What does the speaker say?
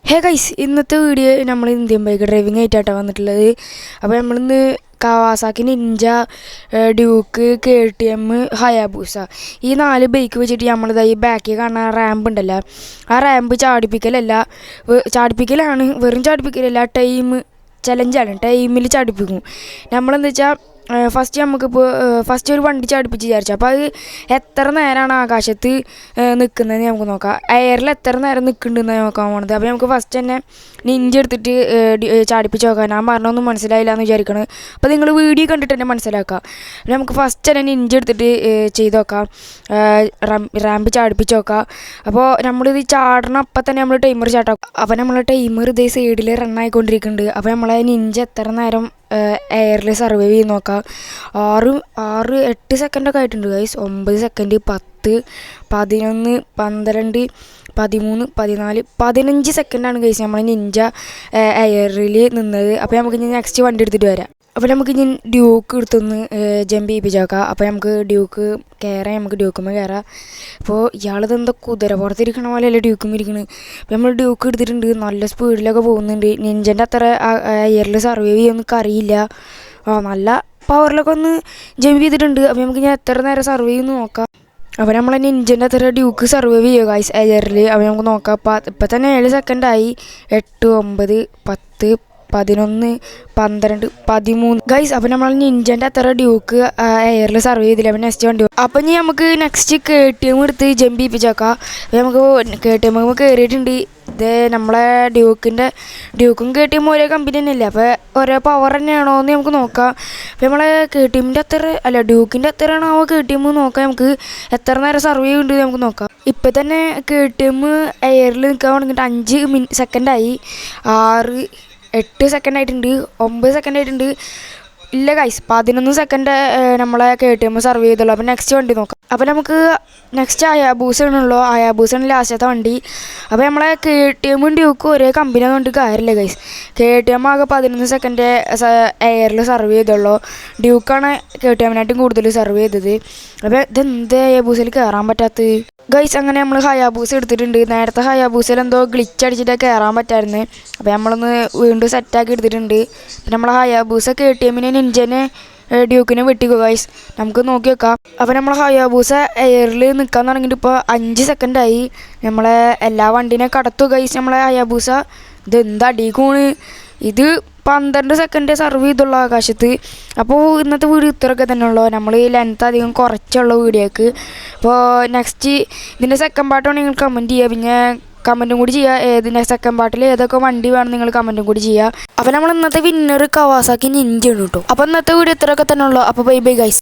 Hey guys, ഇന്നത്തെ video നമ്മൾ Indian bike driving ആയിട്ടാണ് വന്നിട്ടുള്ളത്. അപ്പോൾ നമ്മളിന്ന് Kawasaki Ninja, Duke, KTM, Hayabusa ഈ 4 ബൈക്ക് വെച്ചിട്ട് നമ്മളിതായി ബാക്കിൽ കാണുന്ന റാമ്പ് ഉണ്ടല്ലോ, ആ റാമ്പ് ചാടിപ്പിക്കലാണ്, വെറും ചാടിപ്പിക്കലല്ല, ചലഞ്ചാണ്. ടൈമിൽ ചാടിപ്പിക്കും. നമ്മളെന്താ വെച്ചാൽ ഫസ്റ്റ് ഒരു വണ്ടി ചാടിപ്പിച്ച് വിചാരിച്ചു. അപ്പോൾ അത് എത്ര നേരമാണ് ആകാശത്ത് നിൽക്കുന്നതെന്ന് നമുക്ക് നോക്കാം. എയറിൽ എത്ര നേരം നിൽക്കുന്നുണ്ടെന്ന് നോക്കാൻ പോണത്. അപ്പോൾ നമുക്ക് ഫസ്റ്റ് തന്നെ നിഞ്ച എടുത്തിട്ട് ചാടിപ്പിച്ച് നോക്കാം. ഞാൻ പറഞ്ഞൊന്നും മനസ്സിലായില്ല എന്ന് വിചാരിക്കണം. അപ്പോൾ നിങ്ങൾ വീഡിയോ കണ്ടിട്ട് തന്നെ മനസ്സിലാക്കാം. അപ്പോൾ നമുക്ക് ഫസ്റ്റ് തന്നെ നിഞ്ച എടുത്തിട്ട് ചെയ്ത് നോക്കാം, റാമ്പ് ചാടിപ്പിച്ച് നോക്കാം. അപ്പോൾ നമ്മളിത് ചാടണം, അപ്പം തന്നെ നമ്മൾ ടൈമർ ചാട്ടാക്കും. അപ്പോൾ നമ്മൾ ടൈമർ ഇതേ സൈഡിൽ റണ്ണായിക്കൊണ്ടിരിക്കുന്നുണ്ട്. അപ്പോൾ നമ്മളെ നിഞ്ച എത്ര നേരം എയറിൽ സർവൈവ് ചെയ്ത് നോക്കാം. 8 സെക്കൻഡൊക്കെ ആയിട്ടുണ്ട് ഗൈസ്. 9 സെക്കൻഡ്, 10, 11, 12, 13, 14, 15 സെക്കൻഡാണ് ഗൈസ് നമ്മൾ നിഞ്ച എയറിൽ നിന്നത്. അപ്പോൾ നമുക്ക് ഇനി നെക്സ്റ്റ് വണ്ടി എടുത്തിട്ട് വരാം. അപ്പോൾ നമുക്ക് ഇനി ഡ്യൂക്ക് എടുത്തൊന്ന് ജമ്പ് ചെയ്യിപ്പിച്ചേക്കാം. അപ്പോൾ നമുക്ക് ഡ്യൂക്ക് കയറാം, നമുക്ക് ഡ്യൂക്കുമ്പോൾ കയറാം. അപ്പോൾ ഇയാളിതെന്താ കുതിര പുറത്തിരിക്കണ പോലെയല്ലേ ഡ്യൂക്കുമ്പോൾ ഇരിക്കുന്നത്. അപ്പോൾ നമ്മൾ ഡ്യൂക്ക് എടുത്തിട്ടുണ്ട്, നല്ല സ്പീഡിലൊക്കെ പോകുന്നുണ്ട്. നിഞ്ചൻ്റെ അത്ര എയറിൽ സർവൈവ് ചെയ്യുമെന്നൊക്കെ അറിയില്ല. നല്ല പവറിലൊക്കെ ഒന്ന് ജമ്പ് ചെയ്തിട്ടുണ്ട്. അപ്പോൾ നമുക്ക് ഇനി എത്ര നേരം സർവൈവ് ചെയ്യുമെന്ന് നോക്കാം. അപ്പോൾ നമ്മൾ നിഞ്ചൻ്റെ അത്ര ഡ്യൂക്ക് സർവൈവ് ചെയ്യുക ഗൈസ് എയറിൽ. അപ്പോൾ നമുക്ക് നോക്കാം. ഇപ്പം തന്നെ 7 സെക്കൻഡായി. 8, 9, 10, 11, 12, 13 ഗൈസ്. അപ്പോൾ നമ്മൾ നിഞ്ചൻ്റെ അത്ര ഡ്യൂക്ക് എയറിൽ സർവൈവ് ചെയ്തില്ല. അപ്പോൾ നെക്സ്റ്റ് വണ്ടി. അപ്പോൾ ഇനി നമുക്ക് നെക്സ്റ്റ് KTM എടുത്ത് ജമ്പ് ചെയ്യിപ്പിച്ചേക്കാം. അപ്പോൾ നമുക്ക് KTM കയറിയിട്ടുണ്ട്. ഇത് നമ്മളെ ഡ്യൂക്കും KTM ഒരേ കമ്പനി തന്നെയല്ല, അപ്പോൾ ഒരേ പവർ തന്നെയാണോ എന്ന് നമുക്ക് നോക്കാം. അപ്പോൾ നമ്മളെ ഡ്യൂക്കിൻ്റെ അത്രയാണോ KTM നോക്കാം. നമുക്ക് എത്ര നേരം സർവൈവ് ചെയ്യുന്നുണ്ട് നമുക്ക് നോക്കാം. ഇപ്പം തന്നെ KTM എയറിൽ നിൽക്കാൻ തുടങ്ങിയിട്ട് 5 സെക്കൻഡായി. 6, 8 സെക്കൻഡ് ആയിട്ടുണ്ട്. 9 സെക്കൻഡ് ആയിട്ടുണ്ട്. ഇല്ല ഗൈസ്, 11 സെക്കൻഡ് നമ്മളെ KTM സർവൈവ് ചെയ്തുള്ളൂ. അപ്പോൾ നെക്സ്റ്റ് വണ്ടി നോക്കാം. അപ്പോൾ നമുക്ക് നെക്സ്റ്റ് ഹയാബൂസയാണുള്ളൂ. ഹയാബൂസയാണ് ലാസ്റ്റത്തെ വണ്ടി. അപ്പോൾ നമ്മളെ KTM ഡ്യൂക്കും ഒരേ കമ്പനി കൊണ്ട് കാര്യമില്ല ഗൈസ്. KTM ആകെ 11 സെക്കൻഡ് എയറിൽ സർവൈവ് ചെയ്തുള്ളൂ. ഡ്യൂക്കാണ് KTMനായിട്ടും കൂടുതൽ സർവൈവ് ചെയ്തത്. അപ്പോൾ ഇതെന്ത് ഹയാബൂസയിൽ കയറാൻ പറ്റാത്തത് ഗൈസ്. അങ്ങനെ നമ്മൾ ഹയാബൂസ എടുത്തിട്ടുണ്ട്. നേരത്തെ ഹയാബൂസയിൽ എന്തോ ഗ്ലിച്ച് അടിച്ചിട്ട് കയറാൻ പറ്റായിരുന്നു. അപ്പോൾ നമ്മളൊന്ന് വീണ്ടും സെറ്റാക്കി എടുത്തിട്ടുണ്ട്. പിന്നെ നമ്മൾ ഹയാബൂസ KTMനെ നിഞ്ചനെ ഡ്യൂക്കിനെ വെട്ടിക്കുക ഗൈസ്. നമുക്ക് നോക്കി വെക്കാം. അപ്പോൾ നമ്മൾ ഹയാബൂസ എയറിൽ നിൽക്കാൻ തുടങ്ങിയിട്ട് ഇപ്പോൾ 5 സെക്കൻഡായി. നമ്മളെ എല്ലാ വണ്ടീനെ കടത്തു ഗൈസ് നമ്മളെ ഹയാബൂസ. ഇതെന്താ അടികൂണ്. ഇത് 12 സെക്കൻഡ് സർവ് ചെയ്തുള്ള ആകാശത്ത്. അപ്പോൾ ഇന്നത്തെ വീഡിയോ ഇത്രയൊക്കെ തന്നെ ഉള്ളൂ. നമ്മൾ ഈ ലെങ്ത്ത് അധികം കുറച്ചുള്ള വീഡിയോക്ക്. അപ്പോൾ നെക്സ്റ്റ് ഇതിൻ്റെ സെക്കൻഡ് പാർട്ടാണ് നിങ്ങൾ കമൻറ്റ് ചെയ്യുക. പിന്നെ കമൻറ്റും കൂടി ചെയ്യുക, ഏതിൻ്റെ സെക്കൻഡ് പാർട്ടിൽ ഏതൊക്കെ വണ്ടി വേണം നിങ്ങൾ കമൻറ്റും കൂടി ചെയ്യുക. അപ്പോൾ നമ്മൾ ഇന്നത്തെ വിന്നർ കവാസാക്കി നിഞ്ച ആണ് കേട്ടോ. അപ്പോൾ ഇന്നത്തെ വീഡിയോ ഇത്രയൊക്കെ തന്നെ ഉള്ളൂ. അപ്പോൾ ബൈ ബൈ ഗൈസ്.